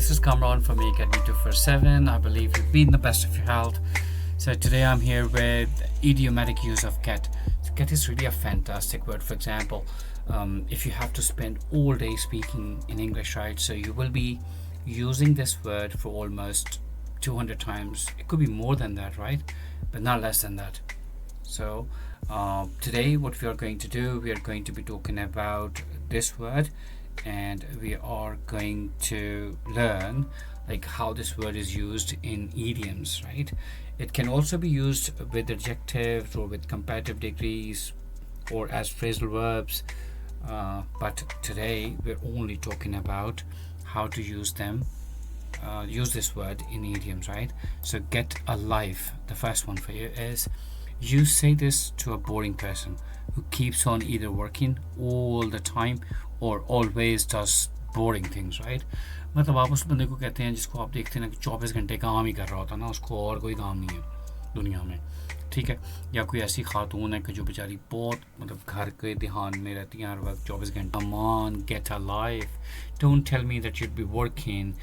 this is Kamran from Academy 247. I believe you've been the best of your health. So today I'm here with idiomatic use of get. So get is really a fantastic word. For example, if you have to spend all day speaking in English, right? So you will be using this word for almost 200 times. It could be more than that, right? But not less than that. So today what we are going to do, we are going to be talking about this word, and we are going to learn like how this word is used in idioms, right? It can also be used with adjectives or with comparative degrees or as phrasal verbs, but today we're only talking about how to use them, use this word in idioms, right? So get a life. The first one for you is, you say this to a boring person who keeps on either working all the time or always does boring things, right? मतलब आप उस बंदे को कहते हैं जिसको आप देखते हैं ना कि 24 घंटे काम ही कर रहा होता है ना, उसको और कोई काम नहीं है दुनिया में, ठीक है? या कोई ऐसी खातून है कि जो बेचारी बहुत मतलब घर के ध्यान में रहती है हर वक्त 24 घंटे. Come on, get a life. Don't tell me that you'd be working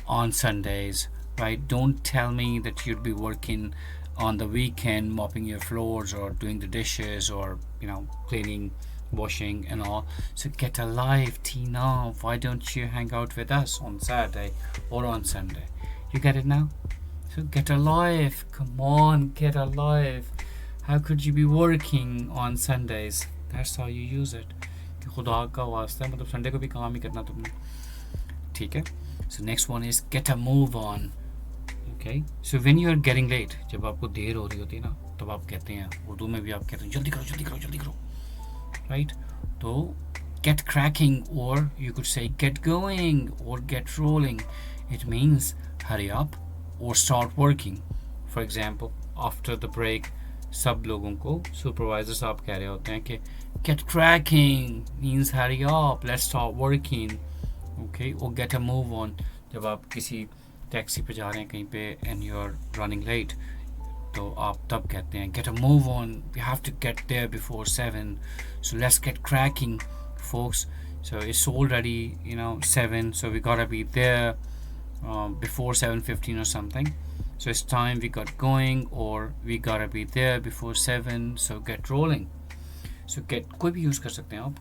on Sundays, right? Don't tell me that you'd be working on the weekend mopping your floors or doing the dishes or cleaning, washing and all. So get a life, Tina. Why don't you hang out with us on Saturday or on Sunday? You get it now? So get a life. Come on, get a life. How could you be working on Sundays? That's how you use it. कि खुदा का वास्ता है, मतलब Sunday को भी काम ही करना तुमने, ठीक है? So next one is get a move on. Okay, so when you are getting late, जब आपको देर हो रही होती है ना, तब आप कहते हैं, उर्दू में भी आप कहते हैं जल्दी करो जल्दी करो जल्दी करो, right? तो get cracking, or you could say get going or get rolling. It means hurry up or start working. For example, after the break, सब लोगों को supervisor साहब कह रहे होते हैं कि get cracking means hurry up, let's start working. Okay, or get a move on, जब आप किसी टैक्सी पे जा रहे हैं कहीं पे and you're running late, तो आप तब कहते हैं get a move on, we have to get there before 7, so let's get cracking folks. So it's already 7, so we gotta be there before 7:15 or something. So it's time we got going, or we gotta be there before 7, so get rolling. So get कोई भी use कर सकते हैं आप.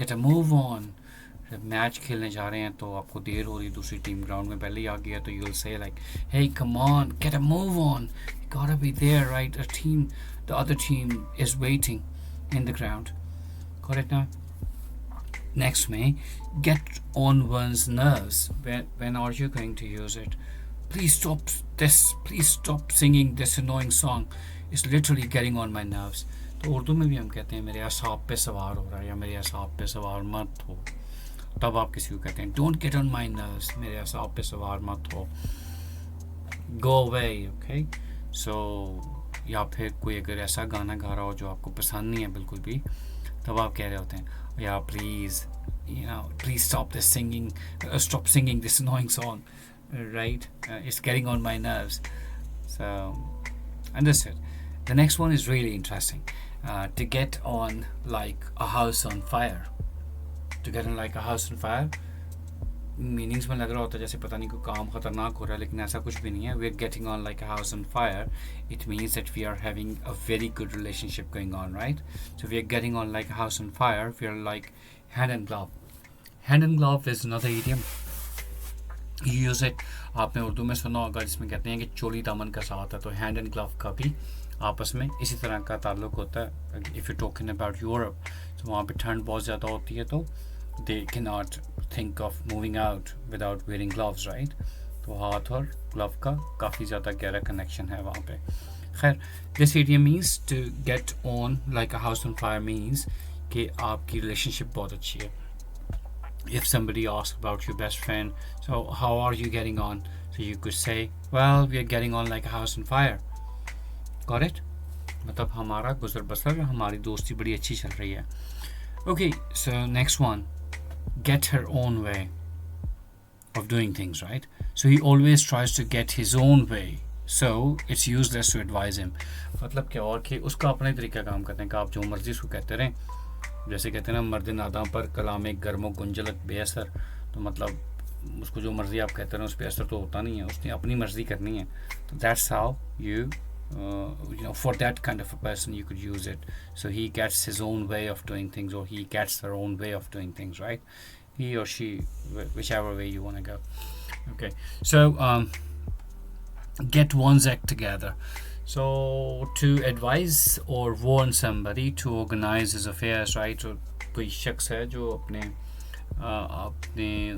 Get a move on. जब match खेलने जा रहे हैं तो आपको देर हो रही है, दूसरी टीम ग्राउंड में पहले ही आ गया, तो you will say like hey come on, get a move on, you gotta be there, right? The other team is waiting in the ground. Got it now? Next में get on one's nerves. When are you going to use it? Please stop singing this annoying song, it's literally getting on my nerves. तो उर्दू में भी हम कहते हैं मेरे असाब पे सवार हो रहा है, या मेरे असाब पे सवार मत हो. तब आप किसी को कहते हैं don't get on my nerves, मेरे असाब पे सवार मत हो, go away. Okay, so या फिर कोई अगर ऐसा गाना गा रहा हो जो आपको पसंद नहीं है बिल्कुल भी, तब आप कह रहे होते हैं या please stop singing this annoying song, right? It's getting on my nerves. So understood. The next one is really interesting. To get on like a house on fire. To get on like a house on fire meanings में लग रहा होता है जैसे पता नहीं कोई काम ख़तरनाक हो रहा है, लेकिन ऐसा कुछ भी नहीं है. We are getting on like a house on fire. It means that we are having a very good relationship going on, right? So we are getting on like a house on fire. We are like hand and glove. Hand and glove is another idiom. You use it. आपने उर्दू में सुना होगा जिसमें कहते हैं कि चोली दामन का साथ है, तो hand and glove का भी आपस में इसी तरह का ताल्लुक होता है. If you're talking about Europe, तो वहाँ पे ठंड बहुत ज़्यादा होती है, तो they cannot think of moving out without wearing gloves, right? तो हाथ और glove का काफ़ी ज़्यादा गहरा connection है वहाँ पे. खैर, this idiom means to get on like a house on fire means कि आपकी relationship बहुत अच्छी है. If somebody asks about your best friend, so how are you getting on? So you could say, well, we are getting on like a house on fire. Got it? मतलब हमारा गुजर बसर, हमारी दोस्ती बड़ी अच्छी चल रही है. Okay, so next one, get her own way of doing things, right? So he always tries to get his own way, so it's useless to advise him. मतलब क्या और कि उसका अपने तरीका काम करते हैं कि आप जो मर्जी उसको कहते रहें, जैसे कहते हैं ना मर्द नादां पर कलाम गर्मो गुंजलत बेअसर, तो मतलब उसको जो मर्जी आप कहते हैं उस पर असर तो होता नहीं है, उसने अपनी मर्जी करनी है. तो that's how you for that kind of a person you could use it. So he gets his own way of doing things, or he gets their own way of doing things, right? He or she, whichever way you want to go. Okay, so get one's act together. So to advise or warn somebody to organize his affairs, right? So कोई शख्स है जो अपने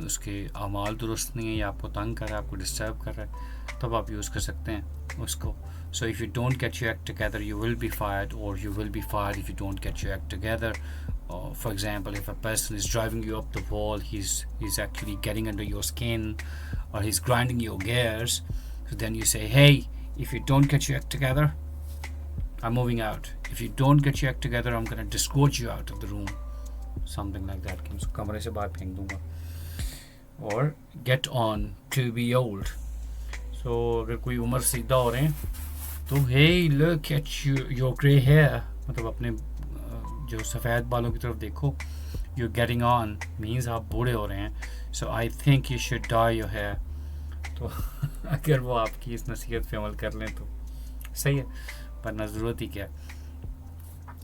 उसके अमाल दुरुस्त नहीं है या आपको तंग कर रहा है, आपको डिस्टर्ब कर रहा है, तब आप यूज़ कर सकते हैं उसको. So if you don't get your act together, you will be fired, or you will be fired if you don't get your act together. For example, if a person is driving you up the wall, he's actually getting under your skin, or he's grinding your gears. So then you say, hey, if you don't get your act together, I'm moving out. If you don't get your act together, I'm going to disgorge you out of the room. Something like that. कमरे से बाहर फेंक दूंगा. Or get on to be old. So अगर कोई उम्र सीधा हो रहे हैं तो hey look at your grey hair, मतलब अपने जो सफ़ेद बालों की तरफ देखो. You're getting on means आप बूढ़े हो रहे हैं. So I think you should dye your hair. तो अगर वो आपकी इस नसीहत पे अमल कर लें तो सही है, वरना ज़रूरत ही क्या.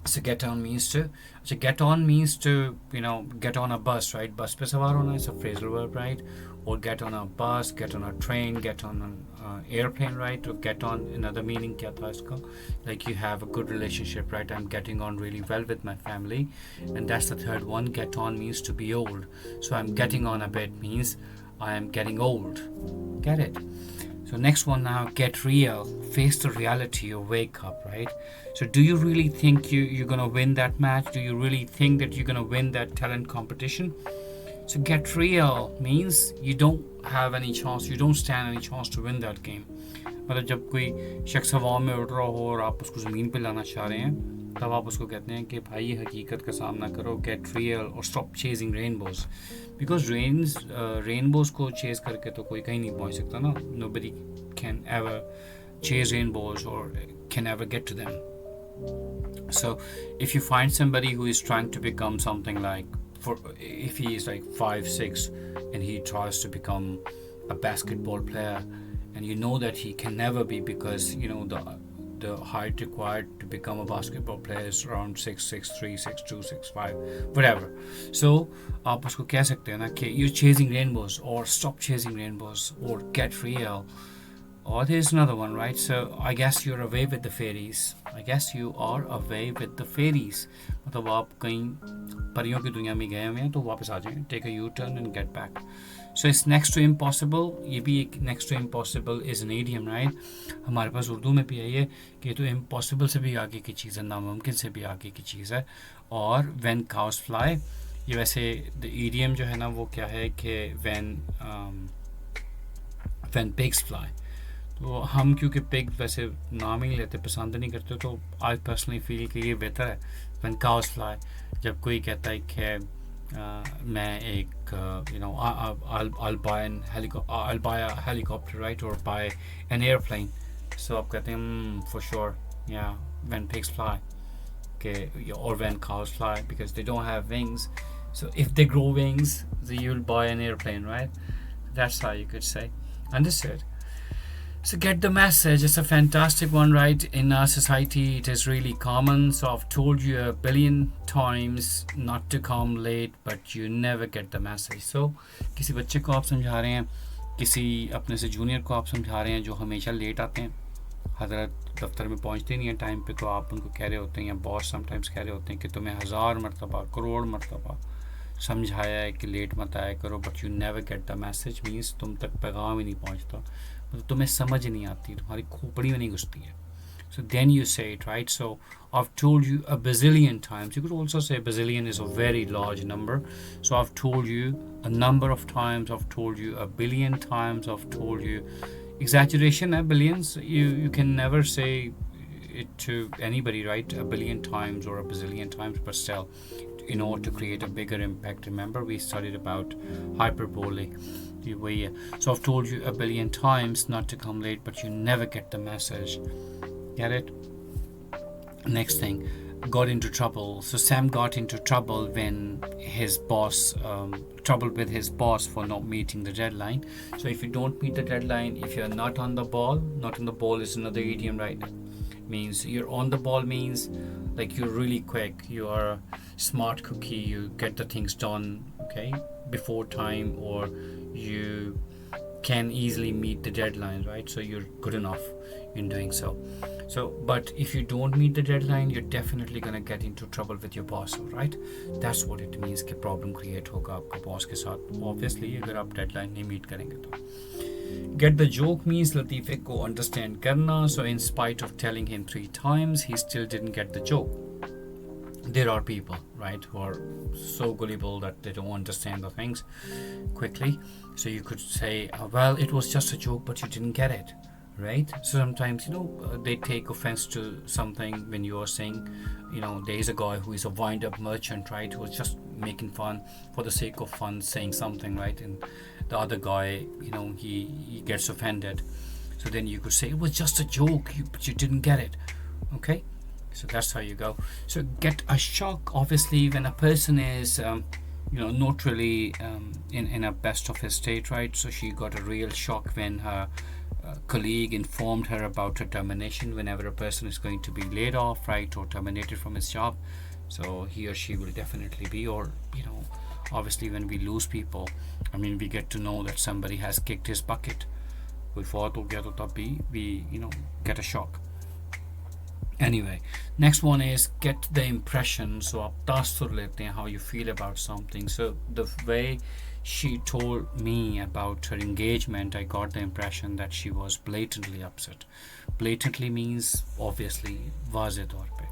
So get on means to, so get on means to, get on a bus, right? Bus पे सवार होना is a phrasal verb, right? Or get on a bus, get on a train, get on an airplane, right? Or get on, another meaning क्या था इसका? Like you have a good relationship, right? I'm getting on really well with my family. And that's the third one. Get on means to be old. So I'm getting on a bit means I am getting old. Get it? So next one now, get real. Face the reality or wake up, right? So do you really think you're going to win that match? Do you really think that you're going to win that talent competition? So get real means you don't have any chance, you don't stand any chance to win that game. मतलब जब कोई शख्स हवा में उड़ रहा हो और आप उसको ज़मीन पे लाना चाह रहे हैं, तब आप उसको कहते हैं कि भाई हकीकत का सामना करो, get real, और stop chasing rainbows. Because rainbows को chase करके तो कोई कहीं नहीं पहुंच सकता ना. Nobody can ever chase rainbows or can ever get to them. So if you find somebody who is trying to become something like, if he is like 5'6" and he tries to become a basketball player, and you know that he can never be, because the height required to become a basketball player is around 6'3", 6'2", 6'5", whatever. So आप उसको कह सकते हैं ना कि you're chasing rainbows, or stop chasing rainbows, or get real. Or there's another one, right? So I guess you're away with the fairies. I guess you are away with the fairies. मतलब आप कहीं परियों की दुनिया में गए हुए हैं तो वापस आ जाएं. Take a U-turn and get back. So it's next to impossible. ये भी एक next to impossible is an idiom, right? हमारे पास उर्दू में भी है ये कि तो impossible से भी आगे की चीज़ है, नामुमकिन से भी आगे की चीज़ है. और when cows fly, ये वैसे the idiom जो है ना वो क्या है कि when pigs fly. तो हम क्योंकि पिग वैसे नाम ही नहीं लेते, पसंद नहीं करते, तो आई पर्सनली फील कि ये बेहतर है व्हेन काउस फ्लाई. जब कोई कहता है कि मैं एक I'll buy a helicopter, right, or buy an airplane. So आप कहते हैं for sure, yeah, when pigs fly, okay, or when cows fly, because they don't have wings. So if they grow wings, then you'll buy an airplane, right? That's how you could say. Understood? So get the message. It's a fantastic one, right? In our society, it is really common. So I've told you a billion times not to come late, but you never get the message. So किसी बच्चे को आप समझा रहे हैं, किसी अपने से जूनियर को आप समझा रहे हैं जो हमेशा लेट आते हैं, हजरत दफ्तर में पहुंचते नहीं हैं टाइम पे, तो आप उनको कह रहे होते हैं, या बॉस समटाइम्स कह रहे होते हैं कि तुम्हें 1000 मरतबा, करोड़ मरतबा समझाया है कि लेट मत आया करो, but you never get the message. Means तुम तक पैगाम ही नहीं पहुंचता, मतलब तुम्हें समझ नहीं आती, तुम्हारी खोपड़ी में नहीं घुसती है. So then you say it, right? So I've told you a bazillion times. You could also say bazillion is a very large number. So I've told you a number of times. I've told you a billion times. I've told you. Exaggeration, billions. You can never say it to anybody, right? A billion times or a bazillion times, but still, in order to create a bigger impact. Remember, we studied about hyperbole. So I've told you a billion times not to come late, but you never get the message. Get it? Next thing, got into trouble. So Sam got into trouble when his boss, trouble with his boss for not meeting the deadline. So if you don't meet the deadline, if you're not on the ball, not on the ball is another idiom, right? Means you're on the ball means like you're really quick, you are a smart cookie, you get the things done, okay, before time, or you can easily meet the deadline, right? So you're good enough in doing so. So but if you don't meet the deadline, you're definitely gonna get into trouble with your boss, right? That's what it means कि problem create होगा आपका boss के साथ, obviously अगर आप deadline नहीं meet करेंगे तो. Get the joke means लतीफ़े को understand करना. So in spite of telling him 3 times, he still didn't get the joke. There are people, right, who are so gullible that they don't understand the things quickly. So you could say, well, it was just a joke, but you didn't get it, right? So sometimes, they take offense to something when you are saying, there is a guy who is a wind-up merchant, right, who is just making fun for the sake of fun, saying something, right? And the other guy, he gets offended. So then you could say, it was just a joke, but you didn't get it, okay? So that's how you go. So get a shock, obviously, when a person is not really in a best of his state, right? So she got a real shock when her colleague informed her about her termination. Whenever a person is going to be laid off, right, or terminated from his job, so he or she will definitely be, or obviously when we lose people, we get to know that somebody has kicked his bucket. We get a shock. Anyway, next one is get the impression. So आप तासुर लेते हैं how you feel about something. So the way she told me about her engagement, I got the impression that she was blatantly upset. Blatantly means obviously वाज़े तौर पे.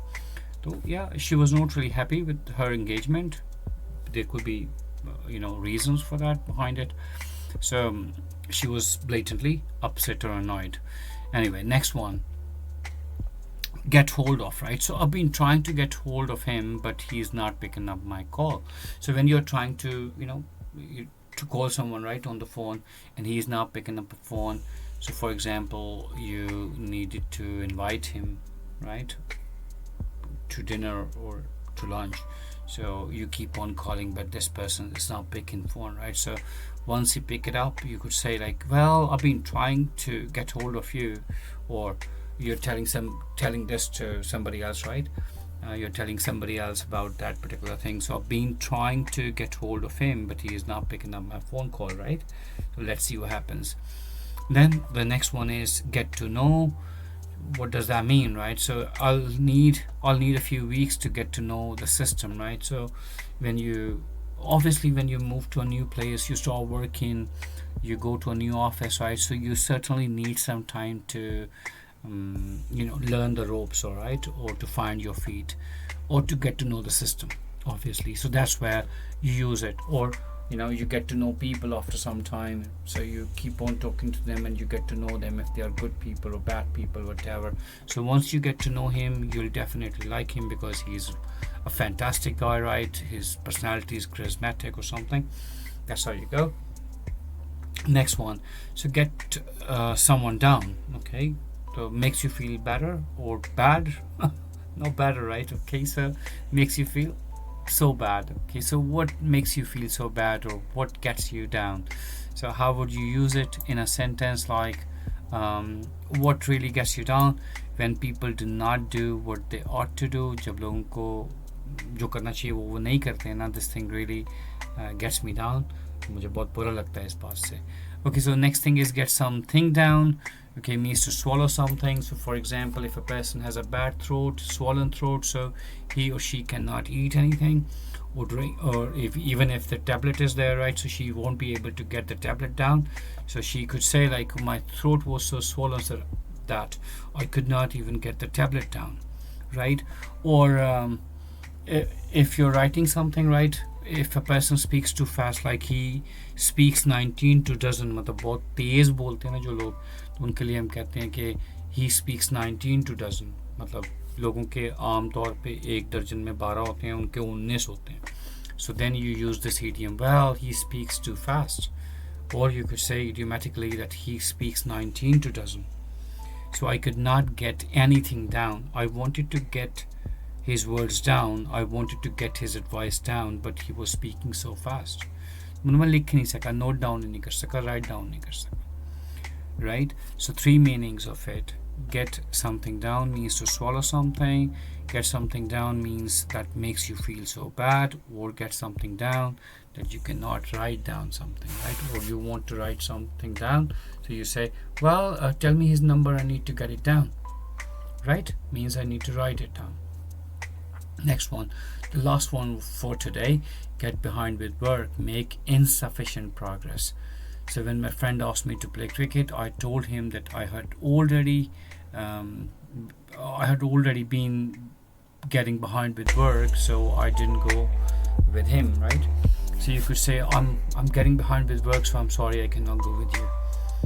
So yeah, she was not really happy with her engagement. There could be reasons for that behind it. So she was blatantly upset or annoyed. Anyway, next one, get hold of, right? So I've been trying to get hold of him, but he's not picking up my call. So when you're trying to to call someone, right, on the phone, and he's not picking up the phone, so for example, you needed to invite him, right, to dinner or to lunch, so you keep on calling, but this person is not picking phone, right? So once you pick it up, you could say like, well, I've been trying to get hold of you, or you're telling this to somebody else, right? You're telling somebody else about that particular thing. So I've been trying to get hold of him, but he is not picking up my phone call, right? So let's see what happens. Then the next one is get to know. What does that mean, right? So I'll need a few weeks to get to know the system, right? So when you move to a new place, you start working, you go to a new office, right? So you certainly need some time to learn the ropes, all right, or to find your feet, or to get to know the system, obviously. So that's where you use it. Or you get to know people after some time, so you keep on talking to them and you get to know them, if they are good people or bad people, whatever. So once you get to know him, you'll definitely like him because he's a fantastic guy, right? His personality is charismatic or something. That's how you go. Next one, so get someone down, okay? So makes you feel better or bad. No better, right? Okay, so makes you feel so bad. Okay, so what makes you feel so bad, or what gets you down? So how would you use it in a sentence? Like what really gets you down? When people do not do what they ought to do, जब लोगों को जो करना चाहिए वो नहीं करते हैं ना, this thing really gets me down. मुझे बहुत बुरा लगता है इस बात से. Okay, so next thing is get something down. Okay, means to swallow something. So for example, if a person has a bad throat, swollen throat, so he or she cannot eat anything or drink, or even if the tablet is there, right, so she won't be able to get the tablet down. So she could say like, my throat was so swollen that I could not even get the tablet down, right? Or if you're writing something, right, if a person speaks too fast, like he speaks 19 to dozen, मतलब बहुत तेज बोलते हैं ना जो लोग, तो उनके लिए हम कहते हैं कि he speaks 19 to dozen, मतलब लोगों के आम तौर पे एक दर्जन में 12 होते हैं, उनके 19 होते हैं. So then you use this idiom, well, he speaks too fast. Or you could say idiomatically that he speaks 19 to dozen. So I could not get anything down. I wanted to get his words down. I wanted to get his advice down, but he was speaking so fast. मैं लिख नहीं सका, note down नहीं कर सका, write down नहीं कर सका. Right? So 3 meanings of it. Get something down means to swallow something. Get something down means that makes you feel so bad, or get something down that you cannot write down something, right? Or you want to write something down, so you say, well, tell me his number, I need to get it down, right? Means I need to write it down. Next one, the last one for today, get behind with work, make insufficient progress. So when my friend asked me to play cricket, I told him that I had already been getting behind with work, so I didn't go with him, right? So you could say, I'm getting behind with work, so I'm sorry I cannot go with you.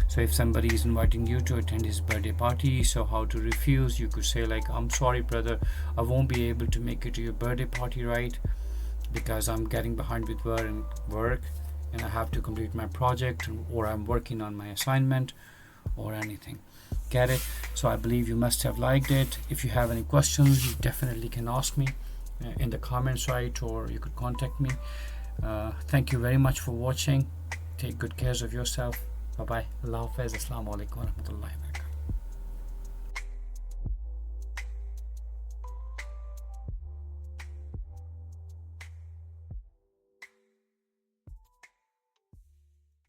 So if somebody is inviting you to attend his birthday party, so how to refuse? You could say like, I'm sorry brother, I won't be able to make it to your birthday party, right? Because I'm getting behind with work and I have to complete my project, or I'm working on my assignment or anything. Get it? So I believe you must have liked it. If you have any questions, you definitely can ask me in the comments, right? Or you could contact me. Thank you very much for watching. Take good care of yourself. Bye bye. Allah Hafiz. Assalamu alaikum wa rahmatullahi wa barakatuh.